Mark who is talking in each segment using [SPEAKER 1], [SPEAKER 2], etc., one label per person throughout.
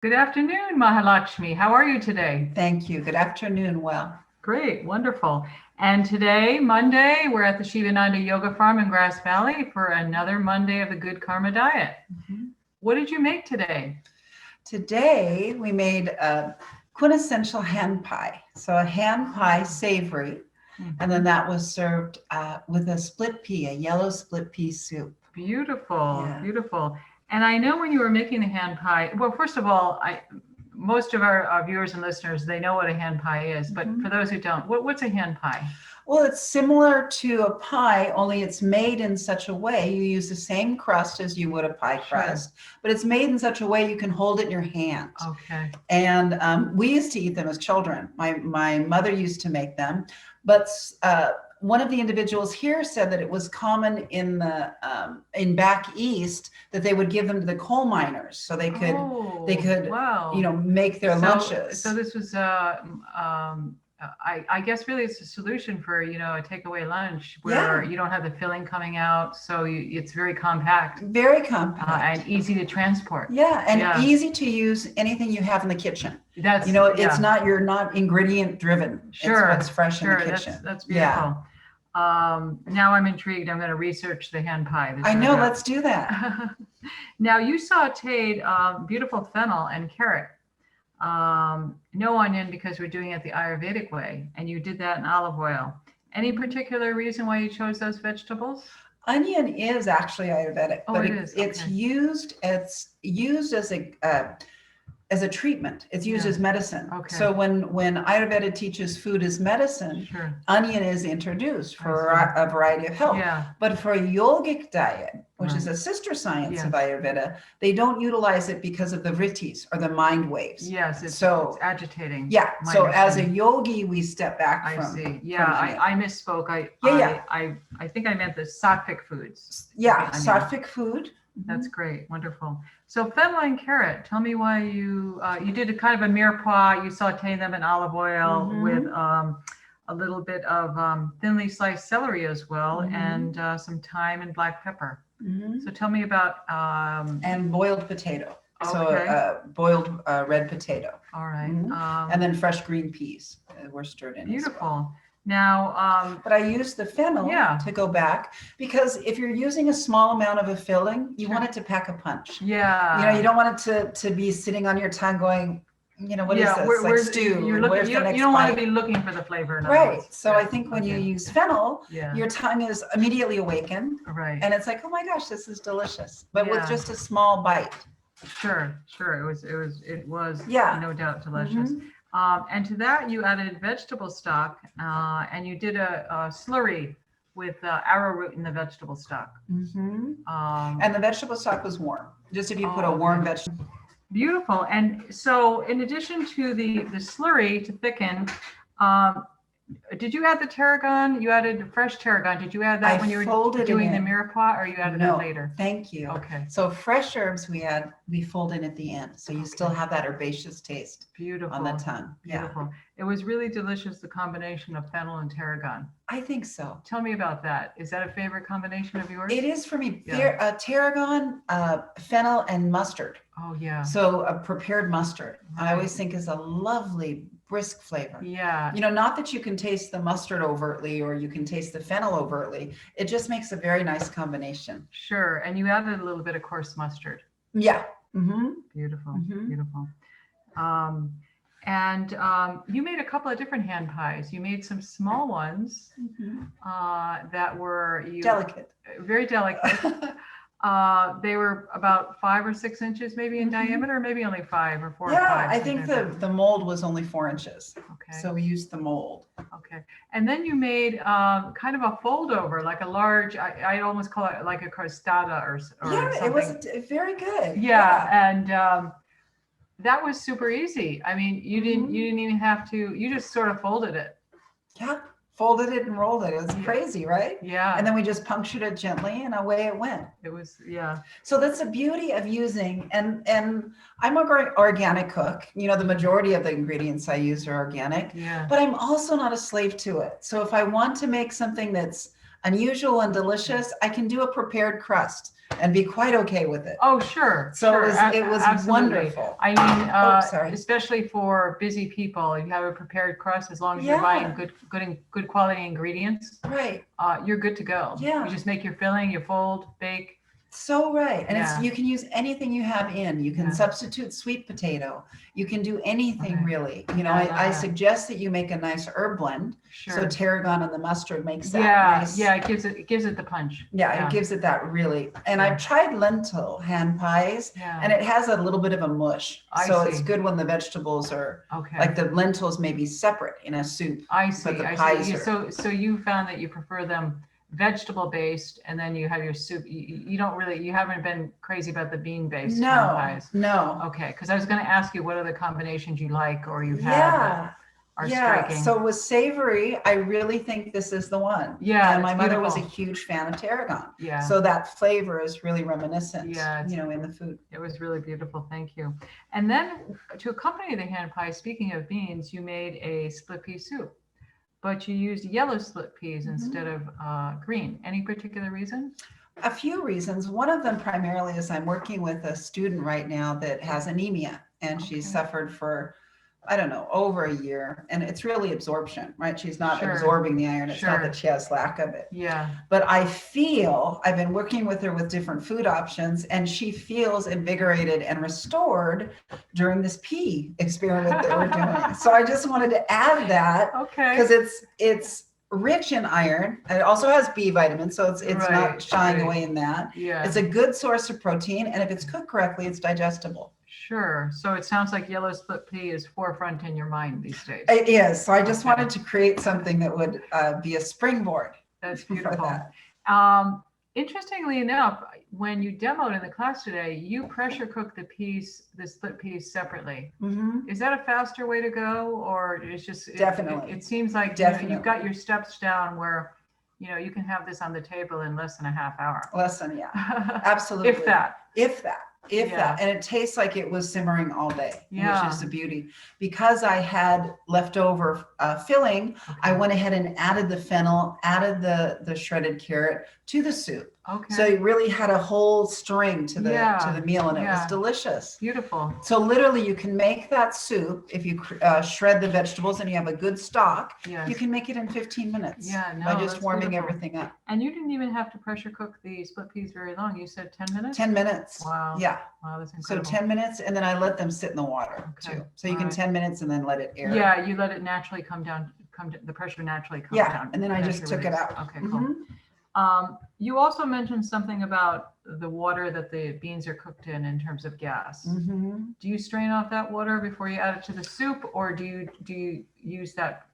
[SPEAKER 1] Good afternoon, Maha Lakshmi. How are you today?
[SPEAKER 2] Thank you. Good afternoon. Well,
[SPEAKER 1] Great, wonderful. And today, Monday, we're at the Shivananda Yoga Farm in Grass Valley for another Monday of the Good Karma Diet. What did you make today?
[SPEAKER 2] today we made a quintessential hand pie. So a hand pie savory, and then that was served with a split pea, a yellow split pea soup.
[SPEAKER 1] Beautiful,
[SPEAKER 2] Yeah.
[SPEAKER 1] beautiful. And I know when you were making the hand pie, well, first of all, most of our viewers and listeners, they know what a hand pie is, but for those who don't, what's a hand pie?
[SPEAKER 2] Well, it's similar to a pie, only it's made in such a way you use the same crust as you would a pie crust, but it's made in such a way you can hold it in your hand.
[SPEAKER 1] Okay.
[SPEAKER 2] And we used to eat them as children. My mother used to make them, but one of the individuals here said that it was common in back east that they would give them to the coal miners so they could
[SPEAKER 1] wow.
[SPEAKER 2] make their lunches.
[SPEAKER 1] So this was I guess really it's a solution for a takeaway lunch where you don't have the filling coming out, so it's very compact.
[SPEAKER 2] Very compact
[SPEAKER 1] and easy to transport.
[SPEAKER 2] Yeah, and easy to use anything you have in the kitchen.
[SPEAKER 1] That's
[SPEAKER 2] it's not you're not ingredient driven.
[SPEAKER 1] Sure,
[SPEAKER 2] it's what's fresh in the kitchen.
[SPEAKER 1] That's beautiful. Now I'm intrigued. I'm going to research the hand pie.
[SPEAKER 2] I know. Let's do that.
[SPEAKER 1] Now you sauteed beautiful fennel and carrot. No onion because we're doing it the Ayurvedic way, and you did that in olive oil. Any particular reason why you chose those vegetables?
[SPEAKER 2] Onion is actually Ayurvedic, but it's used as a treatment. It's used as medicine. Okay. So when Ayurveda teaches food as medicine, onion is introduced for a variety of health. Yeah. But for a yogic diet, which is a sister science of Ayurveda, they don't utilize it because of the vrittis or the mind waves.
[SPEAKER 1] Yes, it's agitating.
[SPEAKER 2] Yeah. So as a yogi, we step back from.
[SPEAKER 1] I see. Yeah, I misspoke. I think I meant the sattvic foods.
[SPEAKER 2] Yeah, sattvic food.
[SPEAKER 1] That's great. Wonderful. So fennel and carrot, tell me why you did a kind of a mirepoix. You saute them in olive oil with a little bit of thinly sliced celery as well, and some thyme and black pepper. So tell me about
[SPEAKER 2] and boiled potato. So boiled red potato.
[SPEAKER 1] All right.
[SPEAKER 2] And then fresh green peas were stirred in.
[SPEAKER 1] Beautiful. Now,
[SPEAKER 2] but I use the fennel to go back because if you're using a small amount of a filling, you want it to pack a punch.
[SPEAKER 1] Yeah.
[SPEAKER 2] You don't want it to be sitting on your tongue going, what is this? Like stew.
[SPEAKER 1] You don't want to be looking for the flavor.
[SPEAKER 2] Right. So I think when you use fennel, your tongue is immediately awakened.
[SPEAKER 1] Right.
[SPEAKER 2] And it's like, oh my gosh, this is delicious. But with just a small bite.
[SPEAKER 1] Sure. It was no doubt delicious. And to that, you added vegetable stock, and you did a slurry with arrowroot in the vegetable stock.
[SPEAKER 2] And the vegetable stock was warm, just if you put a warm vegetable.
[SPEAKER 1] Beautiful. And so in addition to the slurry to thicken, did you add the tarragon? You added fresh tarragon. Did you add that when you were doing the mirepoix, or you added that later?
[SPEAKER 2] Thank you.
[SPEAKER 1] Okay.
[SPEAKER 2] So fresh herbs we fold in at the end, so you still have that herbaceous taste.
[SPEAKER 1] Beautiful.
[SPEAKER 2] On the tongue.
[SPEAKER 1] Beautiful. It was really delicious, the combination of fennel and tarragon.
[SPEAKER 2] I think so.
[SPEAKER 1] Tell me about that. Is that a favorite combination of yours?
[SPEAKER 2] It is for me. Tarragon, fennel, and mustard.
[SPEAKER 1] Oh yeah.
[SPEAKER 2] So a prepared mustard, I always think is a lovely brisk flavor.
[SPEAKER 1] Yeah.
[SPEAKER 2] Not that you can taste the mustard overtly or you can taste the fennel overtly. It just makes a very nice combination.
[SPEAKER 1] Sure. And you added a little bit of coarse mustard.
[SPEAKER 2] Yeah.
[SPEAKER 1] Beautiful. Beautiful. And you made a couple of different hand pies. You made some small ones that were
[SPEAKER 2] delicate.
[SPEAKER 1] Very delicate. They were about 5 or 6 inches maybe in diameter, maybe only 5 or 4 or 5.
[SPEAKER 2] Yeah, I think the mold was only 4 inches.
[SPEAKER 1] Okay.
[SPEAKER 2] So we used the mold.
[SPEAKER 1] Okay. And then you made kind of a fold over, like a large, I almost call it like a crostata or something.
[SPEAKER 2] It was very good.
[SPEAKER 1] Yeah. And that was super easy. I mean, you didn't even have to, you just sort of folded it.
[SPEAKER 2] Yeah. Folded it and rolled it. It was crazy, right?
[SPEAKER 1] Yeah.
[SPEAKER 2] And then we just punctured it gently and away it went.
[SPEAKER 1] It was,
[SPEAKER 2] So that's the beauty of using, and I'm an organic cook. The majority of the ingredients I use are organic, but I'm also not a slave to it. So if I want to make something that's unusual and delicious, I can do a prepared crust and be quite okay with it.
[SPEAKER 1] Oh, sure.
[SPEAKER 2] So
[SPEAKER 1] sure.
[SPEAKER 2] it was wonderful.
[SPEAKER 1] I mean, especially for busy people, you have a prepared crust as long as you're buying good quality ingredients.
[SPEAKER 2] Right.
[SPEAKER 1] You're good to go.
[SPEAKER 2] Yeah.
[SPEAKER 1] You just make your filling, you fold, bake.
[SPEAKER 2] So right. And you can use anything you have in. You can substitute sweet potato. You can do anything really. You know, I suggest that you make a nice herb blend.
[SPEAKER 1] Sure.
[SPEAKER 2] So tarragon and the mustard makes that nice.
[SPEAKER 1] Yeah, it gives it the punch.
[SPEAKER 2] Yeah, it gives it that really. And I've tried lentil hand pies and it has a little bit of a mush. So it's good when the vegetables are like the lentils may be separate in a soup.
[SPEAKER 1] I see. I see. So you found that you prefer them vegetable based, and then you have your soup. You haven't been crazy about the bean based pies. No. Okay, because I was going to ask you what other combinations you like or you have that are striking.
[SPEAKER 2] So with savory, I really think this is the one.
[SPEAKER 1] Yeah,
[SPEAKER 2] and my mother was a huge fan of tarragon.
[SPEAKER 1] Yeah.
[SPEAKER 2] So that flavor is really reminiscent.
[SPEAKER 1] Yeah,
[SPEAKER 2] in the food.
[SPEAKER 1] It was really beautiful. Thank you. And then to accompany the hand pie, speaking of beans, you made a split pea soup. But you used yellow split peas instead of green. Any particular reason?
[SPEAKER 2] A few reasons. One of them primarily is I'm working with a student right now that has anemia, and she's suffered for, I don't know, over a year. And it's really absorption, right? She's not absorbing the iron. It's not that she has lack of it.
[SPEAKER 1] Yeah.
[SPEAKER 2] But I've been working with her with different food options, and she feels invigorated and restored during this pea experiment that we're doing. So I just wanted to add that because it's rich in iron. And it also has B vitamins, so it's not shying away in that.
[SPEAKER 1] Yeah.
[SPEAKER 2] It's a good source of protein, and if it's cooked correctly, it's digestible.
[SPEAKER 1] Sure. So it sounds like yellow split pea is forefront in your mind these days.
[SPEAKER 2] It is. So I just wanted to create something that would be a springboard.
[SPEAKER 1] That's beautiful. That. Interestingly enough, when you demoed in the class today, you pressure cook the split peas separately. Mm-hmm. Is that a faster way to go, or it's just
[SPEAKER 2] definitely?
[SPEAKER 1] It seems like you've got your steps down where you can have this on the table in less than a half hour.
[SPEAKER 2] Absolutely.
[SPEAKER 1] If that.
[SPEAKER 2] And it tastes like it was simmering all day, which is the beauty. Because I had leftover filling, I went ahead and added the fennel, added the shredded carrot to the soup. Okay. So it really had a whole string to the meal, and it was delicious.
[SPEAKER 1] Beautiful.
[SPEAKER 2] So literally, you can make that soup if you shred the vegetables and you have a good stock. Yes. You can make it in 15 minutes. By just warming everything up.
[SPEAKER 1] And you didn't even have to pressure cook the split peas very long. You said 10 minutes.
[SPEAKER 2] 10 minutes.
[SPEAKER 1] Wow.
[SPEAKER 2] Yeah.
[SPEAKER 1] Wow, that's incredible.
[SPEAKER 2] So 10 minutes, and then I let them sit in the water too. So you can 10 minutes and then let it air.
[SPEAKER 1] Yeah, you let it naturally come down. The pressure naturally comes down.
[SPEAKER 2] Yeah, and then I just took it out.
[SPEAKER 1] Okay, cool. You also mentioned something about the water that the beans are cooked in terms of gas. Mm-hmm. Do you strain off that water before you add it to the soup, or do you use that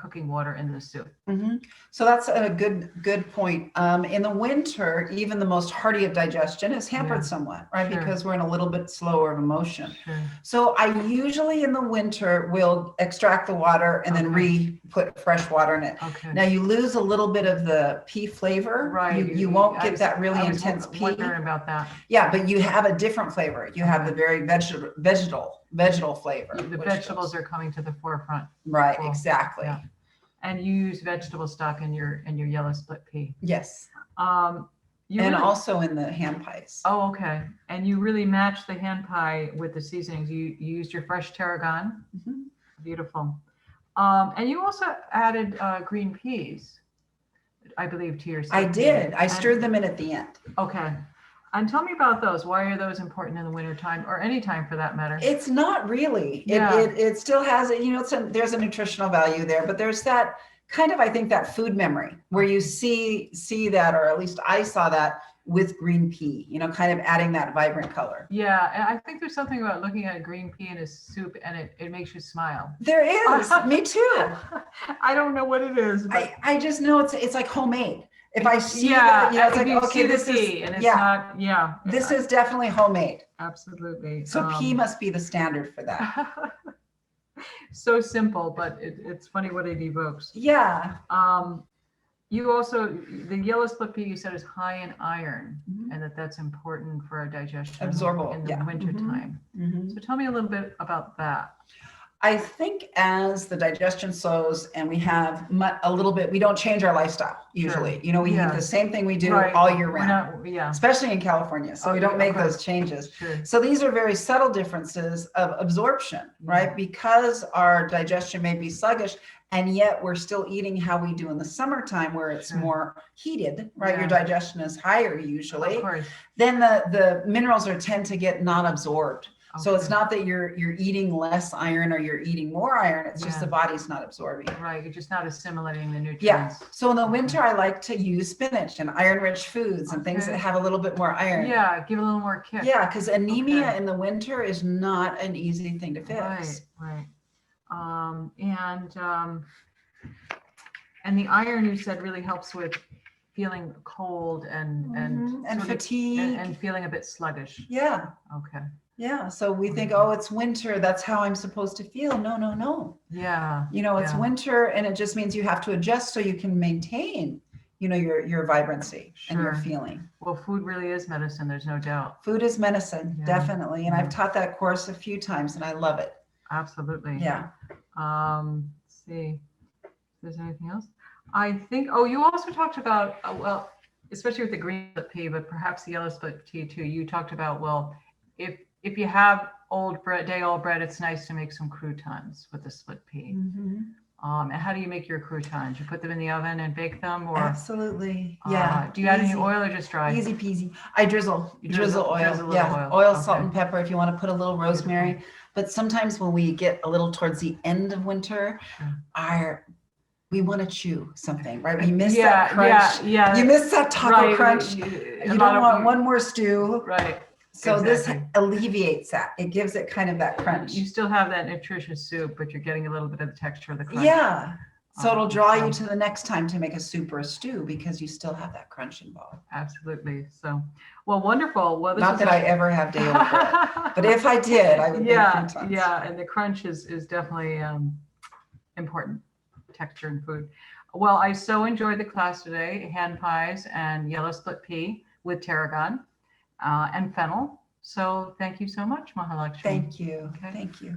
[SPEAKER 1] cooking water in the soup?
[SPEAKER 2] Mm-hmm. So that's a good point. In the winter, even the most hardy of digestion is hampered somewhat, right? Sure. Because we're in a little bit slower of emotion. Sure. So I usually in the winter will extract the water and then put fresh water in it. Okay. Now you lose a little bit of the pea flavor. Right. You won't get that really intense pea.
[SPEAKER 1] Wondering about that.
[SPEAKER 2] Yeah, but you have a different flavor. You have the very vegetal flavor.
[SPEAKER 1] The vegetables are coming to the forefront.
[SPEAKER 2] Right, exactly.
[SPEAKER 1] Yeah. And you use vegetable stock in your yellow split pea.
[SPEAKER 2] Yes. Also in the hand pies.
[SPEAKER 1] Oh, okay. And you really match the hand pie with the seasonings. You used your fresh tarragon. Mm-hmm. Beautiful. And you also added green peas, I believe, to your split
[SPEAKER 2] I did. I stirred them in at the end.
[SPEAKER 1] Okay. And tell me about those. Why are those important in the wintertime, or any time for that matter?
[SPEAKER 2] It's not really. It still has there's a nutritional value there, but there's that kind of, I think, that food memory where you see that, or at least I saw that with green pea, kind of adding that vibrant color.
[SPEAKER 1] Yeah, and I think there's something about looking at green pea in a soup and it makes you smile.
[SPEAKER 2] There is. Me too.
[SPEAKER 1] I don't know what it is. But
[SPEAKER 2] I just know it's like homemade. If I see that, it's like, okay, this is,
[SPEAKER 1] and it's not,
[SPEAKER 2] this is definitely homemade.
[SPEAKER 1] Absolutely.
[SPEAKER 2] So pea must be the standard for that.
[SPEAKER 1] So simple, but it's funny what it evokes.
[SPEAKER 2] Yeah.
[SPEAKER 1] You also, the yellow split pea you said is high in iron, and that's important for our digestion.
[SPEAKER 2] Absorbable
[SPEAKER 1] in the winter time. Mm-hmm. So tell me a little bit about that.
[SPEAKER 2] I think as the digestion slows and we have a little bit, we don't change our lifestyle usually.
[SPEAKER 1] Sure.
[SPEAKER 2] We eat the same thing we do all year round, especially in California. So we don't make those changes.
[SPEAKER 1] Sure.
[SPEAKER 2] So these are very subtle differences of absorption, right? Because our digestion may be sluggish, and yet we're still eating how we do in the summertime where it's more heated, right? Your digestion is higher usually.
[SPEAKER 1] Of course.
[SPEAKER 2] Then the minerals tend to get non-absorbed. So it's not that you're eating less iron or you're eating more iron. It's just the body's not absorbing.
[SPEAKER 1] Right. You're just not assimilating the nutrients.
[SPEAKER 2] Yeah. So in the winter, I like to use spinach and iron-rich foods and things that have a little bit more iron.
[SPEAKER 1] Yeah. Give it a little more kick.
[SPEAKER 2] Yeah. Because anemia in the winter is not an easy thing to fix.
[SPEAKER 1] Right. And the iron, you said, really helps with feeling cold and
[SPEAKER 2] fatigue
[SPEAKER 1] and feeling a bit sluggish.
[SPEAKER 2] Yeah.
[SPEAKER 1] Okay.
[SPEAKER 2] Yeah. So we think, oh, it's winter. That's how I'm supposed to feel. No.
[SPEAKER 1] Yeah.
[SPEAKER 2] It's winter, and it just means you have to adjust so you can maintain, your vibrancy and your feeling.
[SPEAKER 1] Well, food really is medicine. There's no doubt.
[SPEAKER 2] Food is medicine, definitely. And I've taught that course a few times, and I love it.
[SPEAKER 1] Absolutely.
[SPEAKER 2] Yeah.
[SPEAKER 1] Let's see if there's anything else. I think, you also talked about, especially with the green split pea, but perhaps the yellow split pea too. You talked about, if you have day-old bread, it's nice to make some croutons with the split pea. And how do you make your croutons? You put them in the oven and bake them, or?
[SPEAKER 2] Absolutely. Yeah.
[SPEAKER 1] Do you add any oil or just dry?
[SPEAKER 2] Easy peasy. I drizzle. Drizzle oil. Yeah. Oil, salt, and pepper. If you want to put a little rosemary. But sometimes when we get a little towards the end of winter, we want to chew something, right? We miss that crunch. You miss that taco crunch. You don't want one more stew.
[SPEAKER 1] Right.
[SPEAKER 2] So this alleviates that. It gives it kind of that crunch.
[SPEAKER 1] You still have that nutritious soup, but you're getting a little bit of the texture of the crunch.
[SPEAKER 2] Yeah. So it'll draw you to the next time to make a soup or a stew because you still have that crunch involved.
[SPEAKER 1] Absolutely. So, well, wonderful. Well,
[SPEAKER 2] not that I ever have day-old bread, but if I did, I would make croutons.
[SPEAKER 1] Yeah, and the crunch is definitely important texture in food. Well, I so enjoyed the class today, hand pies and yellow split pea with tarragon and fennel. So thank you so much, Maha Lakshmi.
[SPEAKER 2] Thank you. Okay. Thank you.